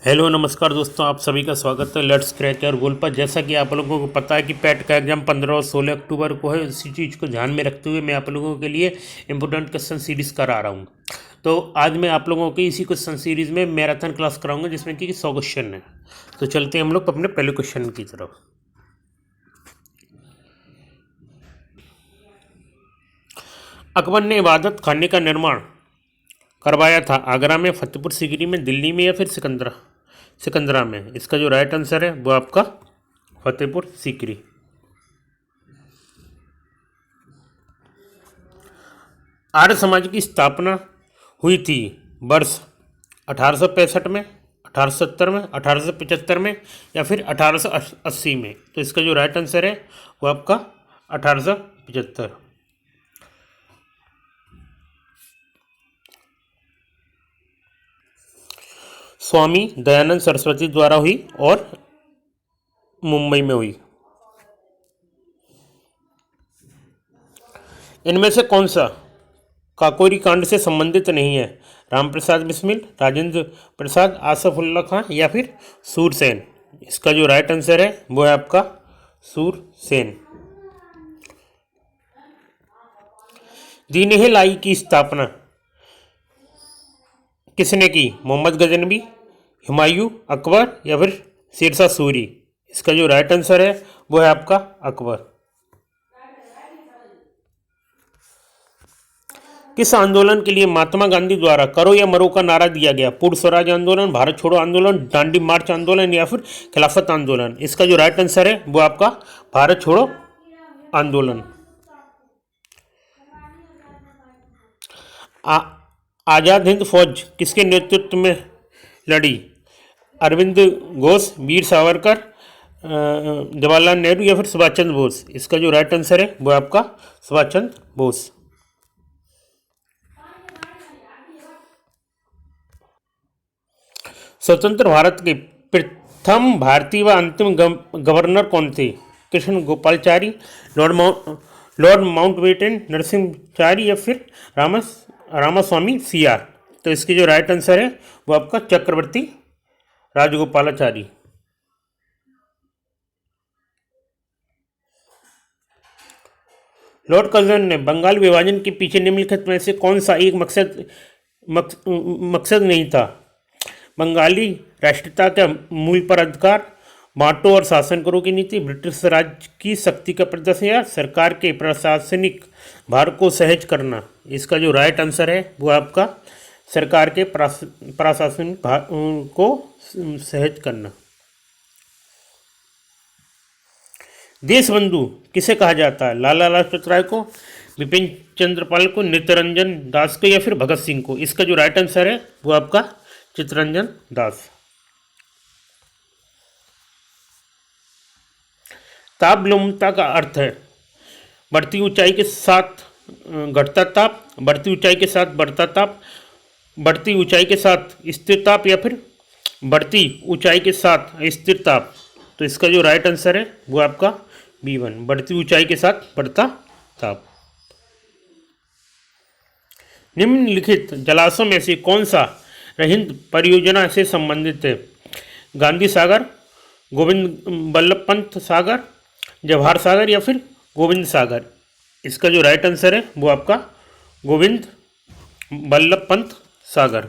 Hello नमस्कार दोस्तों, आप सभी का स्वागत है लेट्स क्रैक योर गोल पर। जैसा कि आप लोगों को पता है कि पैट का एग्जाम 15 और 16 अक्टूबर को है। इसी चीज़ को ध्यान में रखते हुए मैं आप लोगों के लिए इंपॉर्टेंट क्वेश्चन सीरीज़ करा रहा हूँ। तो आज मैं आप लोगों की इसी क्वेश्चन सीरीज़ में मैराथन क्लास कराऊंगा जिसमें कि 100 क्वेश्चन है। तो चलते हैं हम लोग अपने पहले क्वेश्चन की तरफ। अकबर ने इबादत खाने का निर्माण करवाया था आगरा में, फतेहपुर सीकरी में, दिल्ली में या फिर सिकंदरा में। इसका जो राइट आंसर है वो आपका फतेहपुर सीकरी। आर्य समाज की स्थापना हुई थी वर्ष 1865 में, 1870 में, 1875 में या फिर 1880 में। तो इसका जो राइट आंसर है वो आपका 1875। स्वामी दयानंद सरस्वती द्वारा हुई और मुंबई में हुई। इनमें से कौन सा काकोरी कांड से संबंधित नहीं है? रामप्रसाद बिस्मिल, राजेंद्र प्रसाद, आसफुल्ला खां या फिर सूरसेन। इसका जो राइट आंसर है वो है आपका सूरसेन। दीन ए लाई की स्थापना किसने की? मोहम्मद गजनबी, हुमायूं, अकबर या फिर शेरशाह सूरी। इसका जो राइट आंसर है वो है आपका अकबर। किस आंदोलन के लिए महात्मा गांधी द्वारा करो या मरो का नारा दिया गया? पूर्ण स्वराज आंदोलन, भारत छोड़ो आंदोलन, दांडी मार्च आंदोलन या फिर खिलाफत आंदोलन। इसका जो राइट आंसर है वो आपका भारत छोड़ो आंदोलन। आज़ाद हिंद फौज किसके नेतृत्व में लड़ी? अरविंद घोष, वीर सावरकर, जवाहरलाल नेहरू या फिर सुभाष चंद्र बोस। इसका जो राइट आंसर है वो आपका सुभाष चंद्र बोस। स्वतंत्र भारत के प्रथम भारतीय व अंतिम गवर्नर कौन थे? कृष्ण गोपालचारी, लॉर्ड माउंटबेटन, नरसिम्हाचारी या फिर रामास्वामी सीआर। तो इसकी जो राइट आंसर है वो आपका चक्रवर्ती राजगोपालाचारी। लॉर्ड कर्जन ने बंगाल विभाजन के पीछे निम्नलिखित में से कौन सा एक मकसद नहीं था? बंगाली राष्ट्रीयता का मूल पर अधिकार, बांटो और शासन करो की नीति, ब्रिटिश राज की शक्ति का प्रदर्शन या सरकार के प्रशासनिक भार को सहज करना। इसका जो राइट आंसर है वो आपका सरकार के प्रशासनिक भार को सहज करना। देशबंधु किसे कहा जाता है? लाला लाजपत राय को, विपिन चंद्रपाल को, नित्यानंजन दास को या फिर भगत सिंह को। इसका जो राइट आंसर है वो आपका चित्तरंजन दास। तापलुमता का अर्थ है बढ़ती ऊंचाई के साथ घटता ताप, बढ़ती ऊंचाई के साथ बढ़ता ताप, बढ़ती ऊंचाई के साथ स्थिर ताप या फिर बढ़ती ऊंचाई के साथ स्थिर ताप। तो इसका जो राइट आंसर है वो आपका B1, बढ़ती ऊंचाई के साथ बढ़ता ताप। निम्नलिखित जलाशयों में से कौन सा रहिंद परियोजना से संबंधित है? गांधी सागर, गोविंद बल्लभ पंत सागर, जवाहर सागर या फिर गोविंद सागर। इसका जो राइट आंसर है वो आपका गोविंद बल्लभ पंत सागर।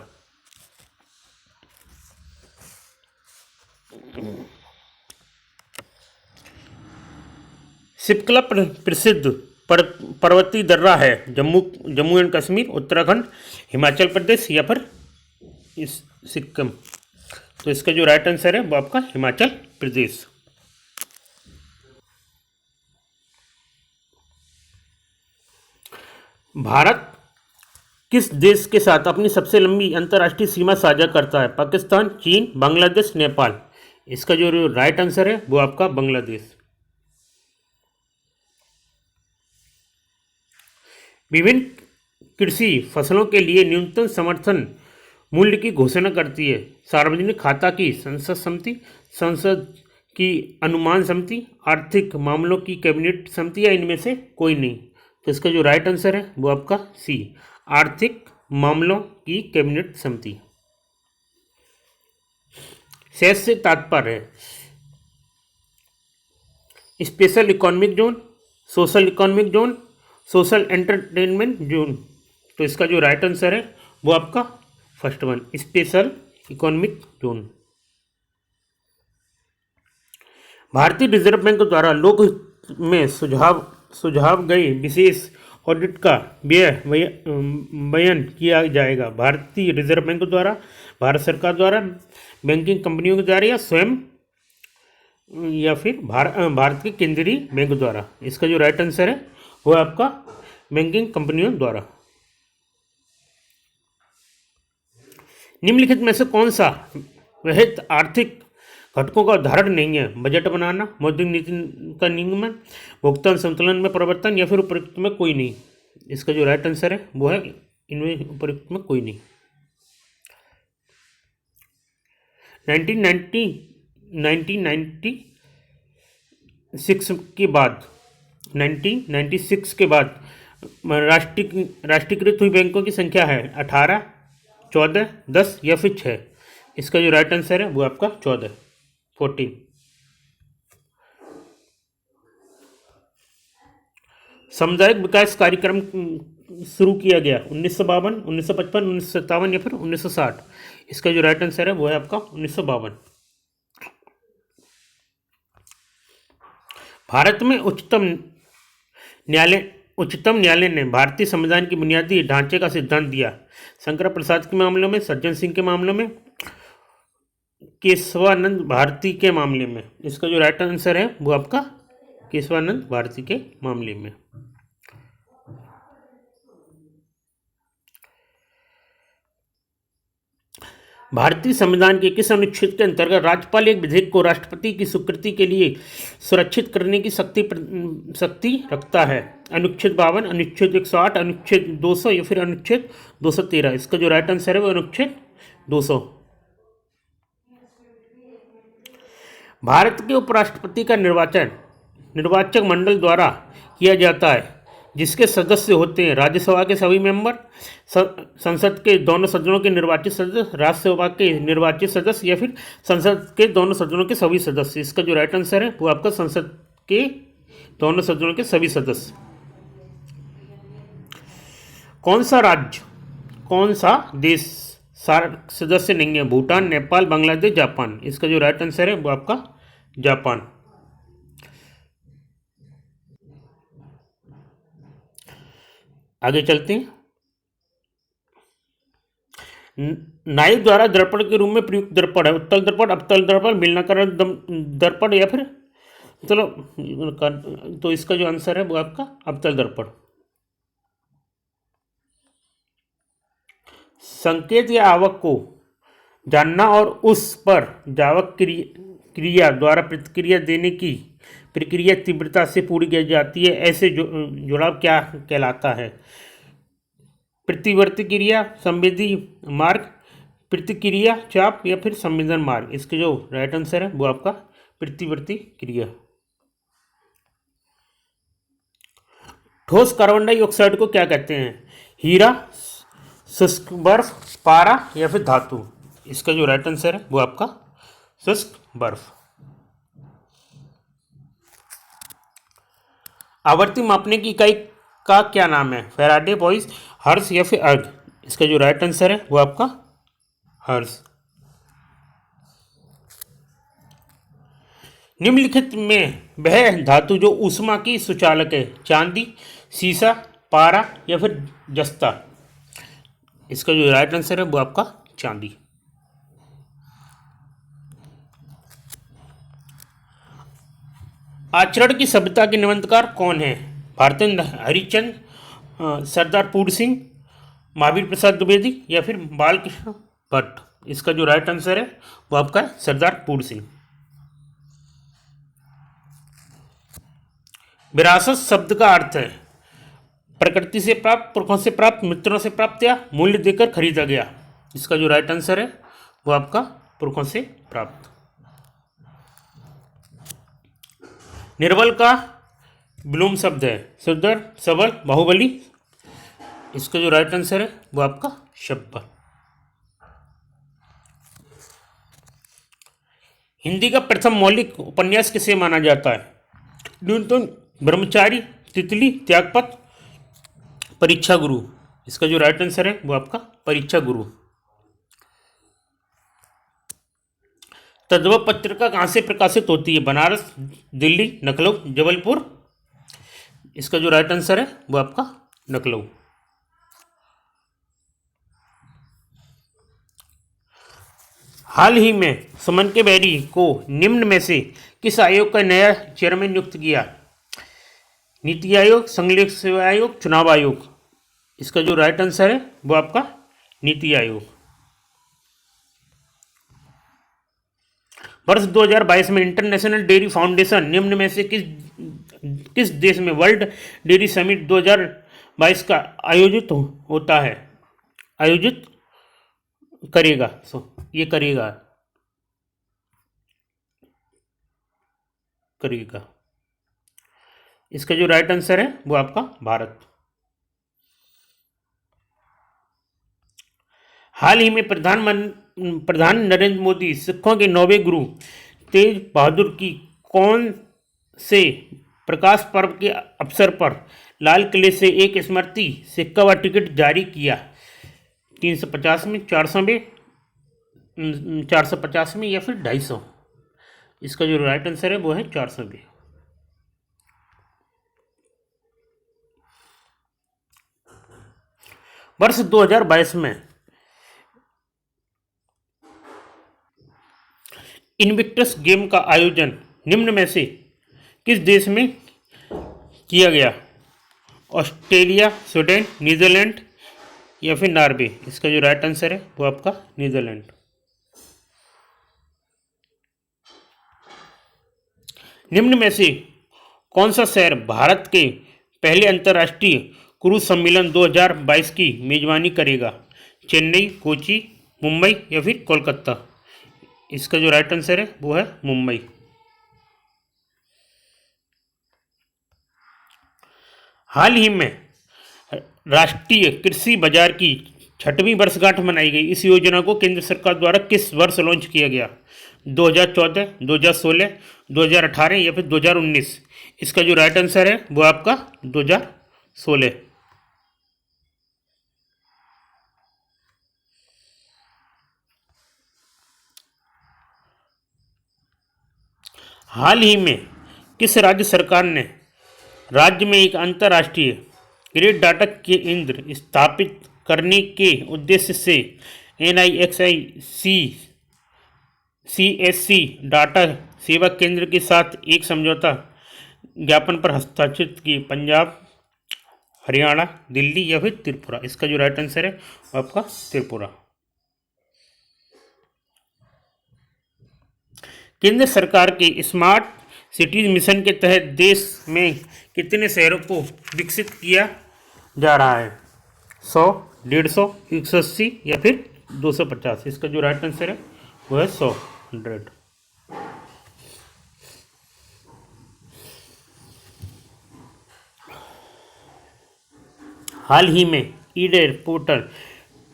सिपकला प्रसिद्ध पर्वतीय दर्रा है? जम्मू एंड कश्मीर, उत्तराखंड, हिमाचल प्रदेश या फिर सिक्किम। तो इसका जो राइट आंसर है वो आपका हिमाचल प्रदेश। भारत किस देश के साथ अपनी सबसे लंबी अंतर्राष्ट्रीय सीमा साझा करता है? पाकिस्तान, चीन, बांग्लादेश, नेपाल। इसका जो राइट आंसर है वो आपका बांग्लादेश। विभिन्न कृषि फसलों के लिए न्यूनतम समर्थन मूल्य की घोषणा करती है? सार्वजनिक खाता की संसद समिति, संसद की अनुमान समिति, आर्थिक मामलों की कैबिनेट समिति या इनमें से कोई नहीं। तो इसका जो राइट आंसर है वो आपका C, आर्थिक मामलों की कैबिनेट समिति। सेस से तात्पर्य है special economic zone, social economic zone, social entertainment zone. तो इसका जो राइट आंसर है वो आपका first one, special economic zone. भारतीय रिजर्व बैंक द्वारा लोकहित में सुझाव गए विशेष ऑडिट का बयान किया जाएगा। भारतीय रिजर्व बैंक द्वारा, भारत सरकार द्वारा, बैंकिंग कंपनियों के द्वारा, या स्वयं, या फिर भारत के केंद्रीय बैंक द्वारा। इसका जो राइट आंसर है वो है आपका बैंकिंग कंपनियों द्वारा। निम्नलिखित में से कौन सा विहित आर्थिक घटकों का उदाहरण नहीं है? बजट बनाना, मौद्रिक नीति का नियमन, भुगतान संतुलन में परिवर्तन, या फिर उपयुक्त में कोई नहीं। इसका जो राइट आंसर है वो है इनमें उपयुक्त में कोई नहीं। 1996 के बाद 1996 के बाद राष्ट्रीयकृत हुई बैंकों की संख्या है 18, 14, 10 या फिर 6। इसका जो राइट आंसर है वो आपका 14। सामुदायिक विकास कार्यक्रम शुरू किया गया 1952, 1955, 1957 या फिर 1960। इसका जो राइट आंसर है वो है आपका 1952। भारत में उच्चतम न्यायालय ने भारतीय संविधान की बुनियादी ढांचे का सिद्धांत दिया। शंकर प्रसाद के मामलों में, सज्जन सिंह के मामलों में, केशवानंद भारती के मामले में। इसका जो राइट आंसर है वो आपका केशवानंद भारती के मामले में। भारतीय संविधान के किस अनुच्छेद के अंतर्गत राज्यपाल एक विधेयक को राष्ट्रपति की स्वीकृति के लिए सुरक्षित करने की शक्ति रखता है? अनुच्छेद 52, अनुच्छेद 108, अनुच्छेद 200 या फिर अनुच्छेद 213। इसका जो राइट आंसर है वो अनुच्छेद 200। भारत के उपराष्ट्रपति का निर्वाचन निर्वाचक मंडल द्वारा किया जाता है, जिसके सदस्य होते हैं राज्यसभा के सभी मेंबर, संसद के दोनों सदनों के निर्वाचित सदस्य, राज्यसभा के निर्वाचित सदस्य, या फिर संसद के दोनों सदनों के सभी सदस्य। इसका जो राइट आंसर है वो आपका संसद के दोनों सदनों के सभी सदस्य। कौन सा राज्य, कौन सा देश सार्क सदस्य नहीं है? भूटान, नेपाल, बांग्लादेश, जापान। इसका जो राइट आंसर है वो आपका जापान। आगे चलते हैं। नाइफ द्वारा दर्पण के रूप में प्रयुक्त दर्पण है उत्तल दर्पण, अवतल दर्पण, बेलनाकार दर्पण, या फिर चलो तो इसका जो आंसर है वो आपका अवतल दर्पण। संकेत या आवक को जानना और उस पर जावक क्रिया द्वारा प्रतिक्रिया देने की प्रक्रिया तीव्रता से पूरी की जाती है। ऐसे जुड़ाव क्या कहलाता है? प्रतिवर्ती क्रिया, संवेदी मार्ग, प्रतिक्रिया चाप, या फिर संवेदन मार्ग। इसके जो राइट आंसर है वो आपका प्रतिवर्ती क्रिया। ठोस कार्बन डाइऑक्साइड को क्या कहते हैं? हीरा, शुष्क बर्फ, पारा, या फिर धातु। इसका जो राइट आंसर है वो आपका शुष्क बर्फ। आवर्ती मापने की इकाई का क्या नाम है? फैराडे, वॉइस, हर्ट्ज, या फिर अर्ग। इसका जो राइट आंसर है वो आपका हर्ट्ज। निम्नलिखित में वह धातु जो ऊष्मा की सुचालक है? चांदी, सीसा, पारा, या फिर जस्ता। इसका जो राइट आंसर है वो आपका चांदी। आचरण की सभ्यता के निबंधकार कौन है? भारतेंद्र हरिश्चंद्र, सरदार पूर्ण सिंह, महावीर प्रसाद द्विवेदी, या फिर बालकृष्ण भट्ट। इसका जो राइट आंसर है वो आपका सरदार पूर्ण सिंह। विरासत शब्द का अर्थ है प्रकृति से प्राप्त, पुरखों से प्राप्त, मित्रों से प्राप्त, या मूल्य देकर खरीदा गया। इसका जो राइट आंसर है वो आपका पुरखों से प्राप्त। निर्बल का विलोम शब्द है सुंदर, सबल, बाहुबली। इसका जो राइट आंसर है वो आपका शब्द। हिंदी का प्रथम मौलिक उपन्यास किसे माना जाता है? न्यूनतम, ब्रह्मचारी, तितली, त्यागपत्र, परीक्षा गुरु। इसका जो राइट आंसर है वो आपका परीक्षा गुरु। तद्भव पत्रिका कहाँ से प्रकाशित होती है? बनारस, दिल्ली, लखनऊ, जबलपुर। इसका जो राइट आंसर है वो आपका लखनऊ। हाल ही में सुमन के बेरी को निम्न में से किस आयोग का नया चेयरमैन नियुक्त किया? नीति आयोग, संघीय सेवा आयोग, चुनाव आयोग। इसका जो राइट आंसर है वो आपका नीति आयोग। वर्ष 2022 में इंटरनेशनल डेयरी फाउंडेशन निम्न में से किस देश में वर्ल्ड डेयरी समिट 2022 का होता है, आयोजित करेगा? ये करेगा। इसका जो राइट आंसर है वो आपका भारत। हाल ही में प्रधान नरेंद्र मोदी सिखों के 9वें गुरु तेज बहादुर की कौन से प्रकाश पर्व के अवसर पर लाल किले से एक स्मृति सिक्का व टिकट जारी किया? 350 में, 400 में, 450 में या फिर 250? इसका जो राइट आंसर है वो है 400 में। वर्ष 2022 में इनविक्टस गेम का आयोजन निम्न में से किस देश में किया गया? ऑस्ट्रेलिया, स्वीडन, नीदरलैंड या फिर नॉर्वे। इसका जो राइट आंसर है वो आपका नीदरलैंड। निम्न में से कौन सा शहर भारत के पहले अंतर्राष्ट्रीय क्रूज सम्मेलन 2022 की मेजबानी करेगा? चेन्नई, कोची, मुंबई या फिर कोलकाता। इसका जो राइट आंसर है वो है मुंबई। हाल ही में राष्ट्रीय कृषि बाजार की 6वीं वर्षगांठ मनाई गई। इस योजना को केंद्र सरकार द्वारा किस वर्ष लॉन्च किया गया? 2014, 2016, 2018 या फिर 2019? इसका जो राइट आंसर है वो आपका 2016। हाल ही में किस राज्य सरकार ने राज्य में एक अंतर्राष्ट्रीय ग्रिड डाटा केंद्र स्थापित करने के उद्देश्य से NIXI CSC डाटा सेवा केंद्र के साथ एक समझौता ज्ञापन पर हस्ताक्षर किए? पंजाब, हरियाणा, दिल्ली या फिर त्रिपुरा? इसका जो राइट आंसर है वो आपका त्रिपुरा। केंद्र सरकार के स्मार्ट सिटीज मिशन के तहत देश में कितने शहरों को विकसित किया जा रहा है? 100, 150, 180 या फिर 250? इसका जो राइट आंसर है वो है 100। हाल ही में ईडेर पोर्टल,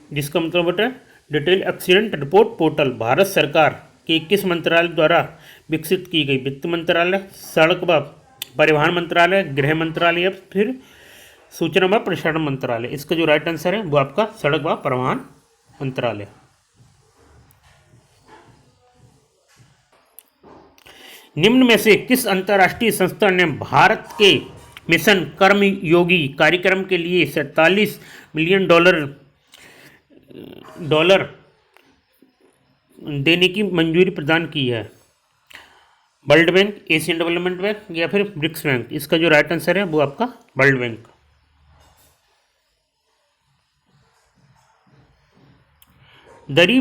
जिसका मतलब होता है detail accident report portal, Bharat सरकार के किस मंत्रालय द्वारा विकसित की गई? वित्त मंत्रालय, सड़क व परिवहन मंत्रालय, गृह मंत्रालय या फिर सूचना व प्रसारण मंत्रालय? इसका जो राइट आंसर है वो आपका सड़क व परिवहन मंत्रालय। निम्न में से किस अंतर्राष्ट्रीय संस्था ने भारत के मिशन कर्मयोगी कार्यक्रम के लिए $47 मिलियन देने की मंजूरी प्रदान की है? World bank, Asian development bank या फिर ब्रिक्स बैंक? इसका जो राइट आंसर है वो आपका वर्ल्ड बैंक। दरी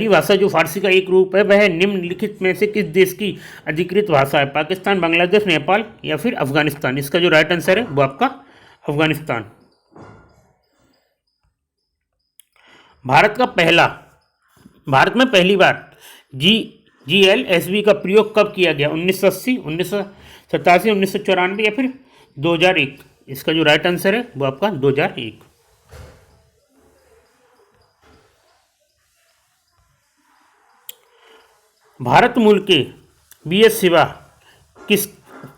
भाषा जो फारसी का एक रूप है वह निम्नलिखित में से किस देश की अधिकृत भाषा है? पाकिस्तान, बांग्लादेश, नेपाल या फिर अफगानिस्तान? इसका जो राइट आंसर है वो आपका अफगानिस्तान। भारत में पहली बार GLSB का प्रयोग कब किया गया? 1980, 1987, 1994 या फिर 2001? इसका जो राइट आंसर है वो आपका 2001। भारत मूल के बीएस शिवा किस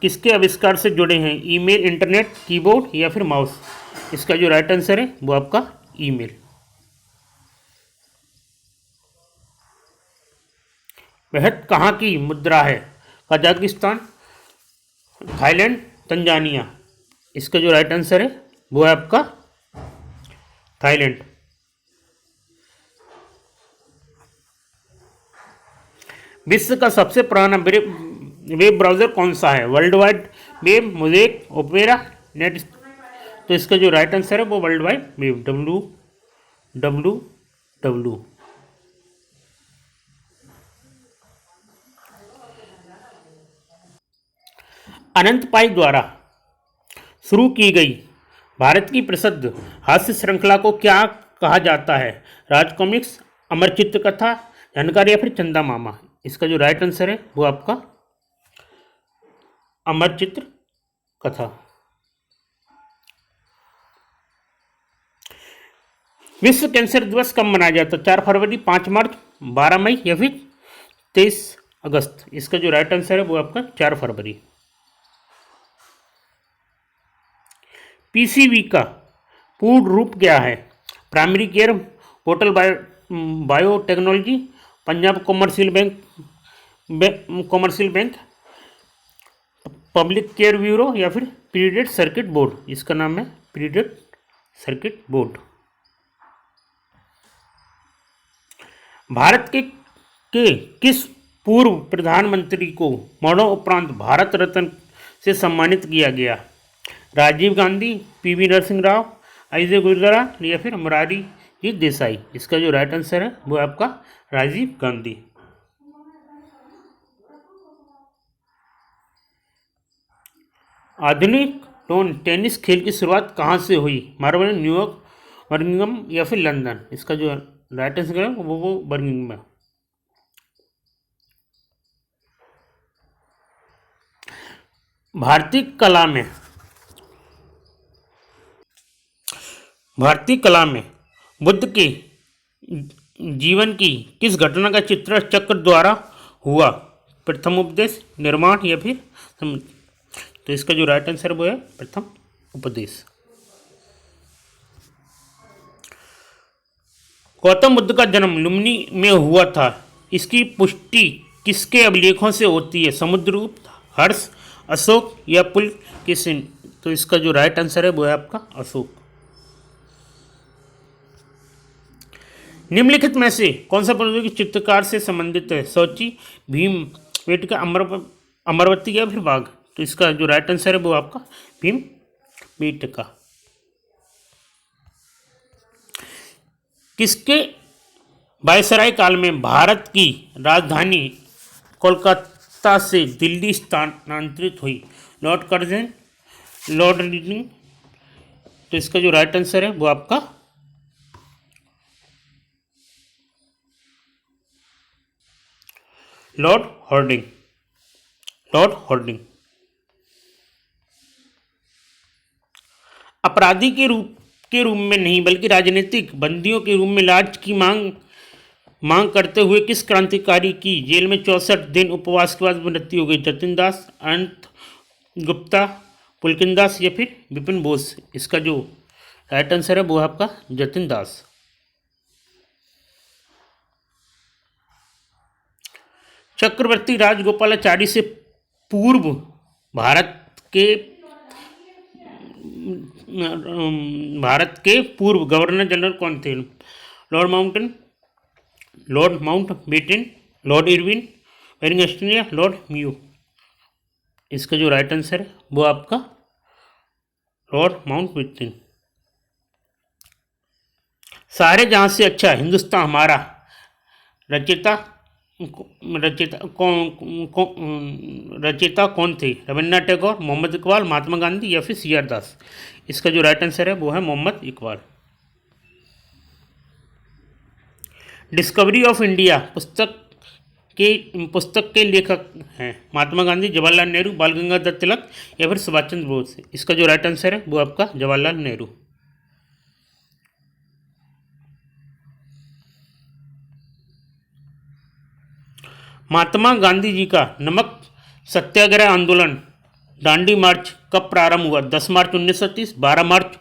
किसके आविष्कार से जुड़े हैं? ईमेल, इंटरनेट, कीबोर्ड या फिर माउस? इसका जो राइट आंसर है वो आपका ईमेल। वह कहाँ की मुद्रा है? Kazakhstan, Thailand, Tanzania? इसका जो राइट आंसर है वो है आपका थाईलैंड। विश्व का सबसे पुराना वेब ब्राउज़र कौन सा है? World wide web, mosaic, opera, net? तो इसका जो राइट आंसर है वो वर्ल्ड वाइड वेब, WWW। अनंत पाई द्वारा शुरू की गई भारत की प्रसिद्ध हास्य श्रृंखला को क्या कहा जाता है? राज कॉमिक्स, अमर चित्र कथा, जानकारी या फिर चंदा मामा? इसका जो राइट आंसर है वो आपका अमर चित्र कथा। विश्व कैंसर दिवस कब मनाया जाता है? 4 फरवरी, 5 मार्च, 12 मई या फिर 23 अगस्त? इसका जो राइट आंसर है वो आपका 4 फरवरी। पीसीबी का पूर्ण रूप क्या है? Primary care portal biotechnology, Punjab commercial bank, public care bureau या फिर प्रीडेड सर्किट बोर्ड? इसका नाम है प्रीडेड सर्किट बोर्ड। भारत के किस पूर्व प्रधानमंत्री को मरणोपरांत भारत रत्न से सम्मानित किया गया? राजीव गांधी, पीवी नरसिंह राव, अजय गुजराल या फिर मोरारजी जी देसाई? इसका जो राइट आंसर है वो आपका राजीव गांधी। आधुनिक लॉन टेनिस खेल की शुरुआत कहाँ से हुई? मार्बल, न्यूयॉर्क, बर्मिंघम या फिर लंदन? इसका जो राइट आंसर है वो बर्मिंघम है। भारतीय कला में भारतीय कला में बुद्ध के जीवन की किस घटना का चित्र चक्र द्वारा हुआ? प्रथम उपदेश, निर्माण या फिर तो इसका जो राइट आंसर वो है प्रथम उपदेश। गौतम बुद्ध का जन्म लुम्बिनी में हुआ था, इसकी पुष्टि किसके अभिलेखों से होती है? समुद्रगुप्त, हर्ष, अशोक या पुलकेशिन? तो इसका जो राइट आंसर है वो है आपका अशोक। निम्नलिखित में से कौन सा प्रौद्योगिकी चित्रकार से संबंधित है? सोची, भीम बेटका, अमरवती या फिर बाघ? तो इसका जो राइट आंसर है वो आपका भीम बेटका। किसके वायसराय काल में भारत की राजधानी कोलकाता से दिल्ली स्थानांतरित हुई? Lord Curzon, Lord reading? तो इसका जो राइट आंसर है वो आपका लॉर्ड हॉर्डिंग। अपराधी के रूप में नहीं बल्कि राजनीतिक बंदियों के रूप में इलाज की मांग करते हुए किस क्रांतिकारी की जेल में 64 दिन उपवास के बाद मृत्यु हो गई? जतिन दास, अनंत गुप्ता, पुलकिन दास या फिर विपिन बोस? इसका जो राइट आंसर है वो है आपका जतिन दास। चक्रवर्ती राजगोपालाचारी से पूर्व भारत के पूर्व गवर्नर जनरल कौन थे? लॉर्ड माउंटबेटन, लॉर्ड इरविन, वेलिंगस्टन या लॉर्ड म्यू? इसका जो राइट आंसर है वो आपका लॉर्ड माउंटबेटन। सारे जहां से अच्छा हिंदुस्तान हमारा रचयिता रचयिता कौन थे? रविन्द्रनाथ टैगोर, मोहम्मद इकबाल, महात्मा गांधी या फिर सी आर दास? इसका जो राइट आंसर है वो है Mohammad Iqbal. Discovery of India पुस्तक के लेखक हैं? महात्मा गांधी, जवाहरलाल नेहरू, बाल गंगाधर तिलक या फिर सुभाष चंद्र बोस? इसका जो राइट आंसर है वो आपका जवाहरलाल नेहरू। महात्मा गांधी जी का नमक सत्याग्रह आंदोलन दांडी मार्च कब प्रारंभ हुआ? 10 मार्च 1930, 12 मार्च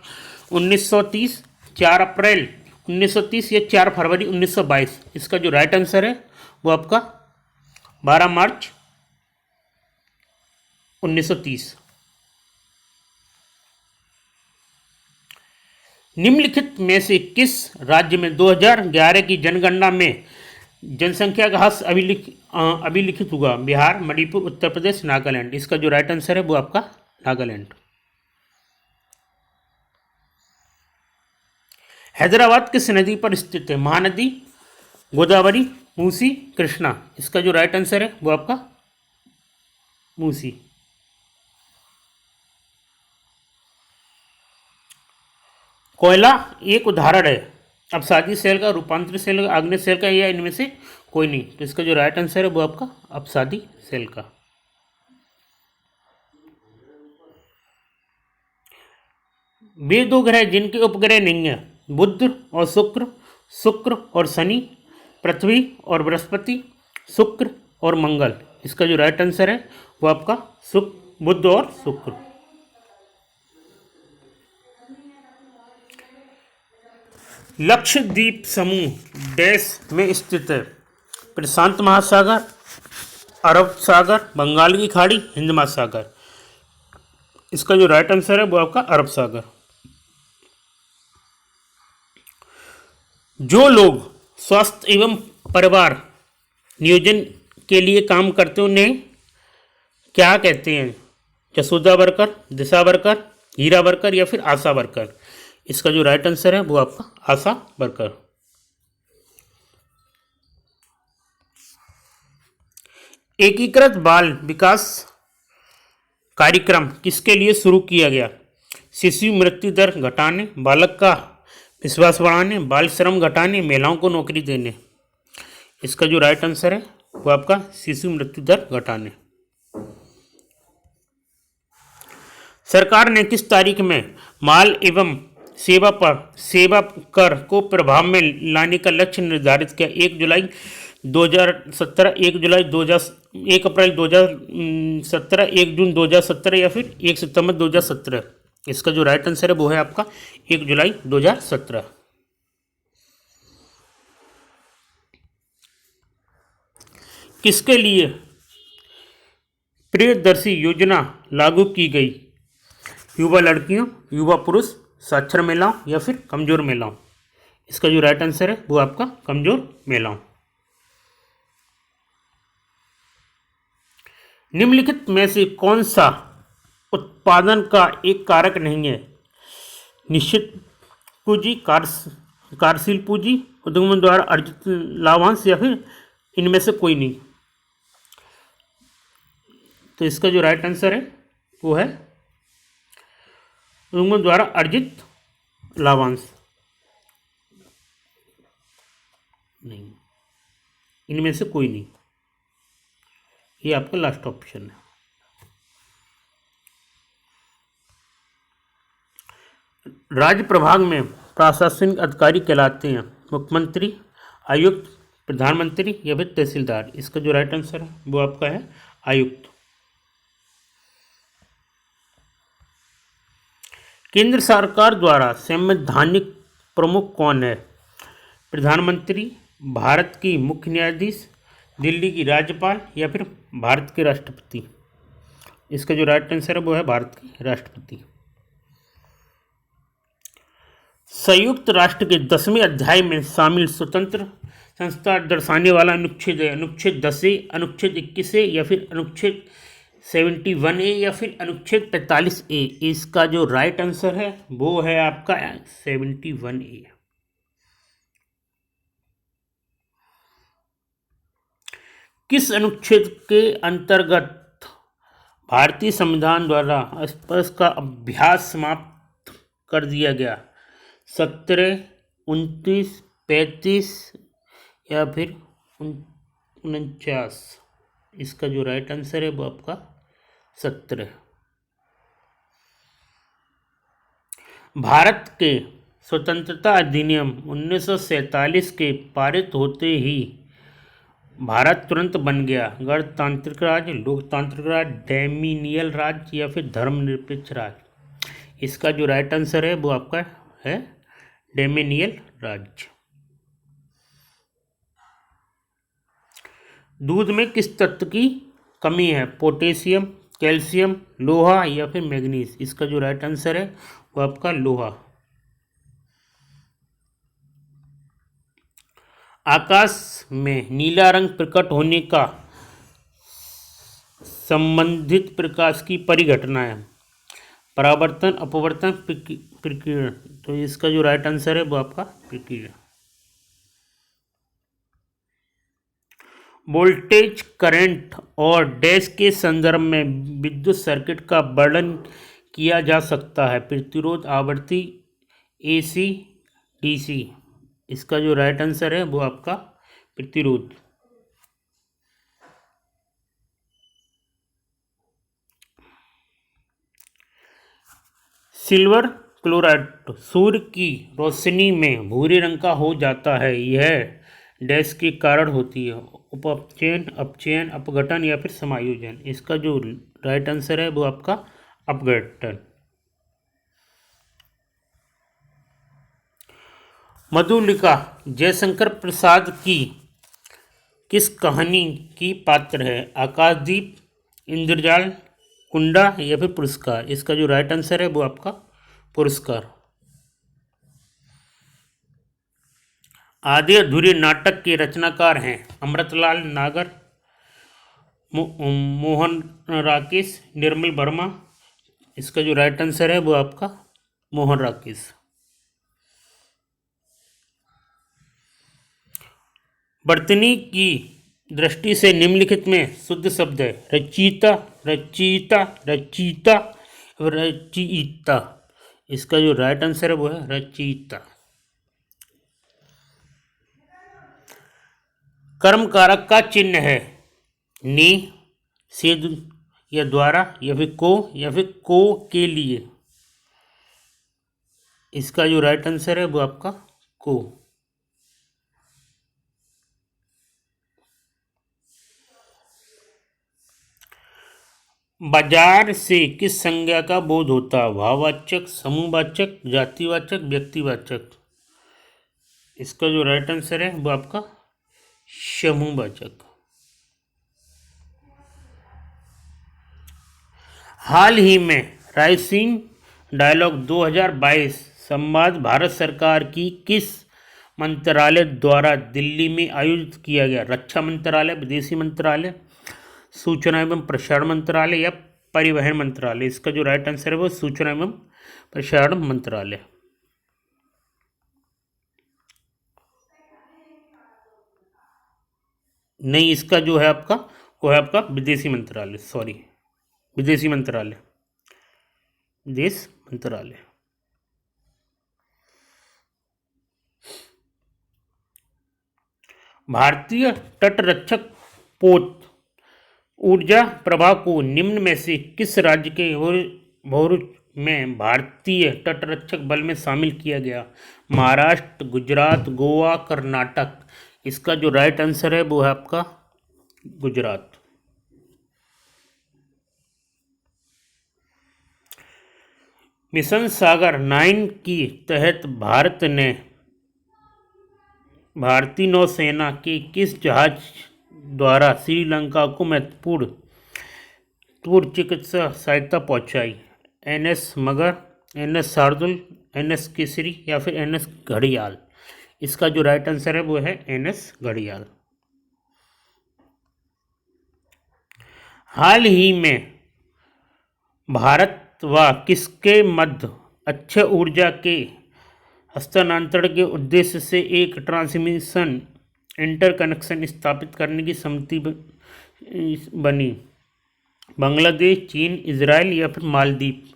1930, 4 अप्रैल 1930 या 4 फरवरी 1922? इसका जो राइट आंसर है वो आपका 12 मार्च 1930। निम्नलिखित में से किस राज्य में 2011 की जनगणना में जनसंख्या का ह्रास अभिलिखित हुआ? बिहार, मणिपुर, उत्तर प्रदेश, नागालैंड? इसका जो राइट आंसर है वो आपका नागालैंड। हैदराबाद किस नदी पर स्थित है? महानदी, गोदावरी, मूसी, कृष्णा? इसका जो राइट आंसर है वो आपका मूसी। कोयला एक उदाहरण है अपसादी सेल का, रूपांतरित सेल का, आग्नेय सेल का, या इनमें से कोई नहीं? तो इसका जो राइट आंसर है वो आपका अपसादी सेल का। वे दो ग्रह जिनके उपग्रह नहीं है, बुध और शुक्र, शुक्र और शनि, पृथ्वी और बृहस्पति, शुक्र और मंगल? इसका जो राइट आंसर है वो आपका बुध और शुक्र। लक्षद्वीप समूह देश में स्थित है? प्रशांत महासागर, अरब सागर, बंगाल की खाड़ी, हिंद महासागर? इसका जो राइट आंसर है वो आपका अरब सागर। जो लोग स्वास्थ्य एवं परिवार नियोजन के लिए काम करते हैं उन्हें क्या कहते हैं? जसोदा वर्कर, दिशा वर्कर, हीरा वर्कर या फिर आशा वर्कर? इसका जो राइट आंसर है वो आपका आशा वर्कर। एकीकृत बाल विकास कार्यक्रम किसके लिए शुरू किया गया? शिशु मृत्यु दर घटाने, बालक का विश्वास बढ़ाने, बाल श्रम घटाने, महिलाओं को नौकरी देने? इसका जो राइट आंसर है वो आपका शिशु मृत्यु दर घटाने। सरकार ने किस तारीख में माल एवं सेवा पर सेवा कर को प्रभाव में लाने का लक्ष्य निर्धारित किया? 1 जुलाई 2017, 1 जुलाई 2000, 1 अप्रैल 2017, 1 जून 2017 या फिर 1 सितंबर 2017? इसका जो राइट आंसर है वो है आपका 1 जुलाई 2017। किसके लिए प्रियदर्शी योजना लागू की गई? युवा लड़कियों, युवा पुरुष, साक्षर महिलाओं या फिर कमजोर महिलाओं? इसका जो राइट आंसर है वो आपका कमजोर महिलाओं। निम्नलिखित में से कौन सा उत्पादन का एक कारक नहीं है? निश्चित पूंजी, कार्यशील पूंजी, उद्यमों द्वारा अर्जित लाभांश या फिर इनमें से कोई नहीं? तो इसका जो राइट आंसर है वो है उद्यमों द्वारा अर्जित लाभांश। नहीं, इनमें से कोई नहीं, ये आपका लास्ट ऑप्शन है। राज्य प्रभाग में प्रशासनिक अधिकारी कहलाते हैं मुख्यमंत्री, आयुक्त, प्रधानमंत्री या फिर तहसीलदार? इसका जो राइट आंसर है वो आपका है आयुक्त। केंद्र सरकार द्वारा संवैधानिक प्रमुख कौन है? प्रधानमंत्री, भारत की मुख्य न्यायाधीश, दिल्ली की राज्यपाल या फिर भारत के राष्ट्रपति? इसका जो राइट आंसर है वो है भारत के राष्ट्रपति। संयुक्त राष्ट्र के 10वें अध्याय में शामिल स्वतंत्र संस्था दर्शाने वाला अनुच्छेद है? अनुच्छेद 10A, अनुच्छेद 21A या फिर अनुच्छेद 71A या फिर अनुच्छेद 45A? इसका जो राइट आंसर है वो है आपका 71A। किस अनुच्छेद के अंतर्गत भारतीय संविधान द्वारा स्पर्श का अभ्यास समाप्त कर दिया गया? 17, 29, 35 या फिर 49? इसका जो राइट आंसर है वो आपका 17। भारत के स्वतंत्रता अधिनियम 1947 के पारित होते ही भारत तुरंत बन गया गणतांत्रिक राज्य, लोकतांत्रिक राज्य, डोमिनियल राज्य या फिर धर्मनिरपेक्ष राज्य। इसका जो राइट आंसर है वो आपका है डोमिनियल राज्य। दूध में किस तत्व की कमी है? पोटेशियम, कैल्शियम, लोहा या फिर मैग्नीज। इसका जो राइट आंसर है वो आपका लोहा। आकाश में नीला रंग प्रकट होने का संबंधित प्रकाश की परिघटना है परावर्तन, अपवर्तन, प्रकीर्णन। तो इसका जो राइट आंसर है वो आपका प्रकीर्णन। वोल्टेज, करंट और डैश के संदर्भ में विद्युत सर्किट का वर्णन किया जा सकता है। प्रतिरोध, आवृत्ति, एसी, डीसी। इसका जो राइट आंसर है वो आपका प्रतिरोध। सिल्वर क्लोराइड सूर्य की रोशनी में भूरे रंग का हो जाता है। यह डैश के कारण होती है। उपचयन, अपचयन, अपघटन या फिर समायोजन। इसका जो राइट आंसर है वो आपका अपघटन। मधुलिका जयशंकर प्रसाद की किस कहानी की पात्र है? आकाशदीप, इंद्रजाल, कुंडा या फिर पुरस्कार। इसका जो राइट आंसर है वो आपका पुरस्कार। आधे अधूरे नाटक के रचनाकार हैं अमृतलाल नागर, मोहन राकेश, निर्मल वर्मा। इसका जो राइट आंसर है वो आपका मोहन राकेश। वर्तनी की दृष्टि से निम्नलिखित में शुद्ध शब्द है रचयिता, रचयिता, रचयिता, रचयिता। इसका जो राइट आंसर है वो है रचयिता। कर्म कारक का चिन्ह है ने, से या द्वारा या फिर को के लिए। इसका जो राइट आंसर है वो आपका को। बाजार से किस संज्ञा का बोध होता है? भाववाचक, समूहवाचक, जातिवाचक, व्यक्तिवाचक। इसका जो राइट आंसर है वो आपका समूहवाचक। हाल ही में राइजिंग डायलॉग 2022 संवाद भारत सरकार की किस मंत्रालय द्वारा दिल्ली में आयोजित किया गया? रक्षा मंत्रालय, विदेशी मंत्रालय, सूचना एवं प्रसारण मंत्रालय या परिवहन मंत्रालय। इसका जो राइट आंसर है वो सूचना एवं प्रसारण मंत्रालय। नहीं, इसका जो है आपका वो है आपका विदेशी मंत्रालय। सॉरी, विदेशी मंत्रालय, विदेश मंत्रालय। भारतीय तटरक्षक पोत ऊर्जा प्रवाह को निम्न में से किस राज्य के भोरुच में भारतीय तटरक्षक बल में शामिल किया गया? महाराष्ट्र, गुजरात, गोवा, कर्नाटक। इसका जो राइट आंसर है वो है आपका गुजरात। मिशन सागर 9 की तहत भारत ने भारतीय नौसेना के किस जहाज द्वारा श्रीलंका को महत्वपूर्ण चिकित्सा सहायता पहुंचाई? एनएस मगर, एनएस शार्दुल, एनएस केसरी या फिर एनएस घड़ियाल। इसका जो राइट आंसर है वो है एनएस घड़ियाल। हाल ही में भारत व किसके मध्य अक्षय ऊर्जा के हस्तांतरण के उद्देश्य से एक ट्रांसमिशन इंटरकनेक्शन स्थापित करने की सहमति बनी? बांग्लादेश, चीन, इजराइल या फिर मालदीव।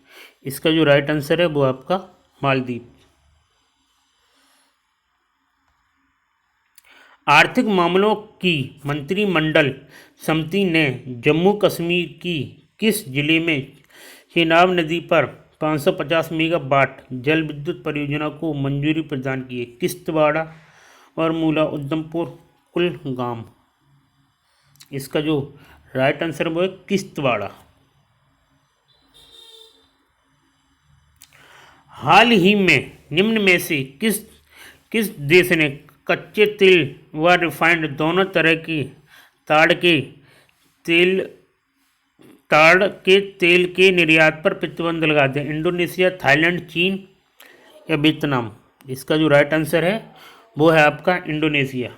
इसका जो राइट आंसर है वो आपका मालदीव। आर्थिक मामलों की मंत्रिमंडल समिति ने जम्मू कश्मीर की किस जिले में चेनाब नदी पर 550 मेगावाट जल विद्युत परियोजना को मंजूरी प्रदान की है? किश्तवाड़ा, बरमूला, उधमपुर, कुलगाम। इसका जो राइट आंसर है वो है किश्तवाड़ा। हाल ही में निम्न में से किस किस देश ने कच्चे तेल व रिफाइंड दोनों तरह की ताड़ के तेल ताड़ के तेल के निर्यात पर प्रतिबंध लगा दिया? इंडोनेशिया, थाईलैंड, चीन या वियतनाम? इसका जो राइट आंसर है वो है आपका इंडोनेशिया।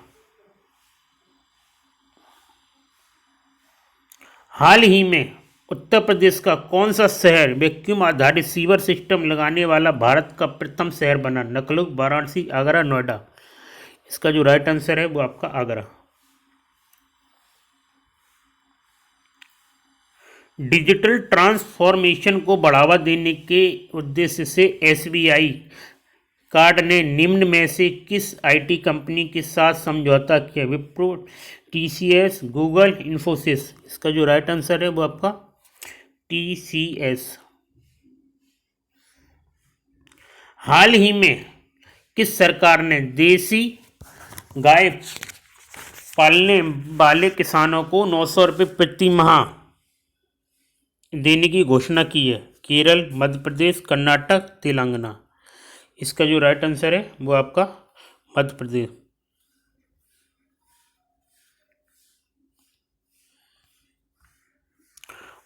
हाल ही में उत्तर प्रदेश का कौन सा शहर वैक्यूम आधारित सीवर सिस्टम लगाने वाला भारत का प्रथम शहर बना? लखनऊ, वाराणसी, आगरा, नोएडा? इसका जो राइट आंसर है वो आपका आगरा। डिजिटल ट्रांसफॉर्मेशन को बढ़ावा देने के उद्देश्य से एसबीआई कार्ड ने निम्न में से किस आईटी कंपनी के साथ समझौता किया? Wipro, TCS, Google, Infosys? इसका जो राइट आंसर है वो आपका टीसीएस। हाल ही में किस सरकार ने देसी गाय पालने वाले किसानों को 900 रुपये प्रति माह देने की घोषणा की है? केरल, मध्य प्रदेश, कर्नाटक, तेलंगाना? इसका जो राइट आंसर है वो आपका मध्य प्रदेश।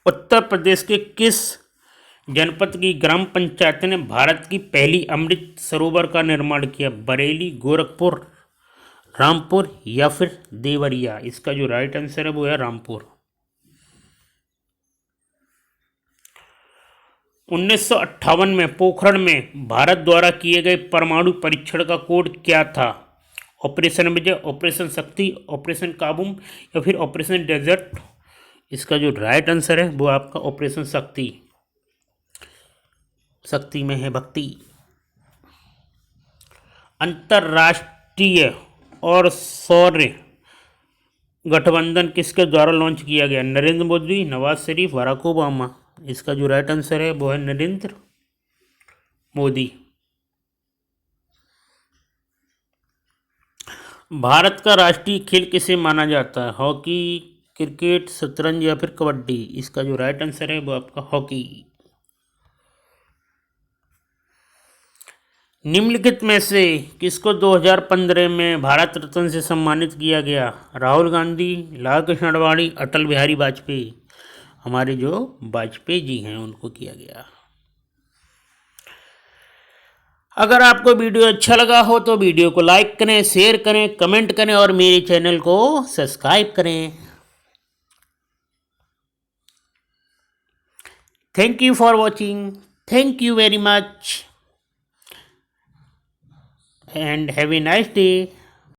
उत्तर प्रदेश के किस जनपद की ग्राम पंचायत ने भारत की पहली अमृत सरोवर का निर्माण किया? बरेली, गोरखपुर, रामपुर या फिर देवरिया? इसका जो राइट आंसर है वो है रामपुर। 1958 में पोखरण में भारत द्वारा किए गए परमाणु परीक्षण का कोड क्या था? ऑपरेशन विजय, ऑपरेशन शक्ति, ऑपरेशन काबुम या फिर ऑपरेशन डेजर्ट? इसका जो राइट आंसर है वो आपका ऑपरेशन शक्ति। शक्ति में है भक्ति। अंतर्राष्ट्रीय और सौर गठबंधन किसके द्वारा लॉन्च किया गया? Narendra Modi, Nawaz Sharif, Barack Obama? इसका जो राइट आंसर है वो है नरेंद्र मोदी। भारत का राष्ट्रीय खेल किसे माना जाता है? हॉकी, क्रिकेट, शतरंज या फिर कबड्डी? इसका जो राइट आंसर है वो आपका हॉकी। निम्नलिखित में से किसको 2015 में भारत रत्न से सम्मानित किया गया? राहुल गांधी, लाल कृष्ण आडवाणी, अटल बिहारी वाजपेयी? हमारे जो वाजपेयी जी हैं उनको किया गया। अगर आपको वीडियो अच्छा लगा हो तो वीडियो को लाइक करें, शेयर करें, कमेंट करें और मेरे चैनल को सब्सक्राइब करें। Thank you for watching. Thank you very much and have a nice day.